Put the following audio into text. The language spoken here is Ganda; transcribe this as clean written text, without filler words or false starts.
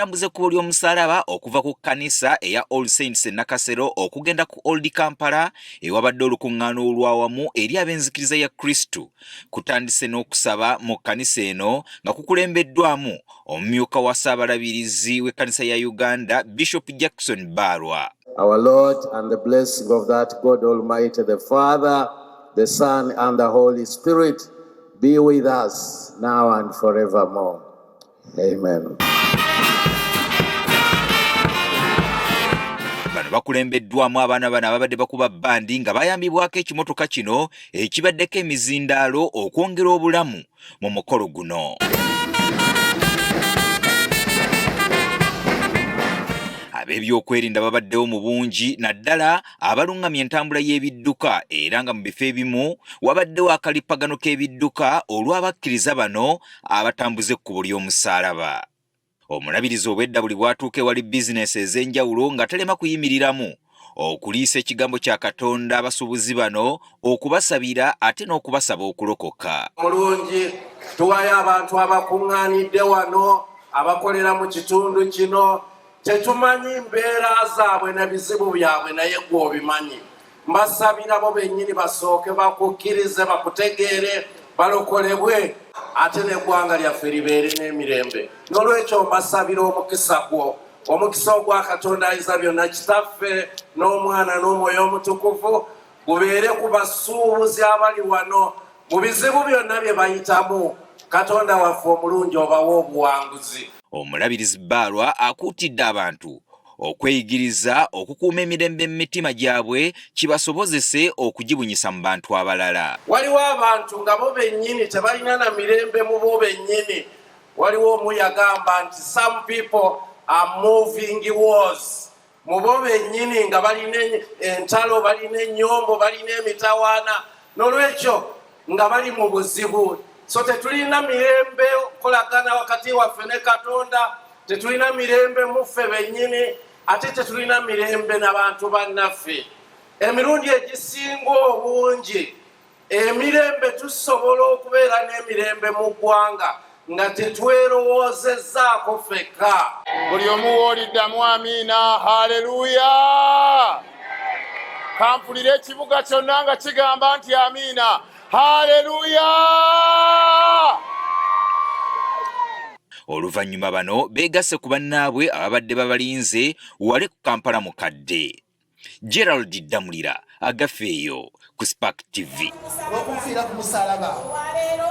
entambuza ekkubo ly'omusalaba okuva ku kkanisa eya All Saints e Nakasero okugenda ku Old Kampala ewabadde olukuŋŋaana olwawamu eri ab'enzikiriza ya Kristu kutandise n'okusaba mu kkanisa eno nga kukulembeddwamu omumyuka wa Ssaabalabirizi w'ekkanisa ya Uganda Bishop Jackson Barwa. Our Lord and the blessing of that God Almighty, the Father, the Son, and the Holy Spirit be with us now and forevermore. Amen. Bano bakulembeddwamu abaana bano ababadde bakuba bbandi nga bayambibwako ekimotoka kino ekibaddeko emizindaalo okwongera obulamu mu mukolo guno. Ab'ebyokwerinda babaddewo mu bungi naddala abalungamya entambula y'ebidduka era nga mu bifo ebimu wabaddewo akalippagano k'ebidduka olw'abakkiriza bano abatambuza ekkubo ly'omusaalaba. Omulabirizi obwedda buli bwatuuka ewali bizinesi ez'enjawulo nga talema kuyimiriramu okuliisa ekigambo kya Katonda abasuubuzi bano okubasabira ate n'okubasaba okulokoka. Mulungi tuwayo abantu abakuŋŋaanidde wano abakolera mu kitundu kino. Tetumanyi mbeera zaabwe na bizibu byabwe naye gwe obimanyi. Mbasabira bo bennyini basooke bakukkirize bakutegeere balokolebwe ate n'eggwanga lyaffe libeere n'emirembe. N'olwekyo mbasabira omukisa gwo, omukisa ogwa Katonda Ayinza Byonna Kitaffe n'Omwana n'Omwoyo Omutukuvu gubeere ku basuubuzi abali wano mu bizibu byonna bye bayitamu. Katonda waffe omulungi obawe obuwanguzi. Omulabirizi Barwa akuutidde abantu okweyigiriza okukuuma emirembe mu mitima gyabwe kibasobozese okugibunyisa mu bantu abalala. Waliwo abantu nga bo bennyini tebalina na mirembe mu bo bennyini. Waliwo omu yagamba nti some people are moving wars. Mu bo bennyini nga balina entalo, balina ennyombo, balina emitawaana, n'olwekyo nga bali mu buzibu. So tetulina mirembe kolagana wakati waffe ne Katonda, tetulina mirembe muffe bennyini, ate tetulina mirembe n'abantu bannaffe. Emirundi egisinga obungi emirembe tusobola okubeera n'emirembe mu ggwanga nga tetwerowoozezzaako ffekka. Buli omu w'oliddamu amiina, haleluya. Kampulira ekibuga kyonna nga kigamba nti amiina, haleluya. Oluvannyuma bano beegasse ku bannaabwe ababadde babalinze wale ku Kampala mukadde. Gerald Damulira agafeeyo ku Spark TV. Okufiira ku musalaba olwaleero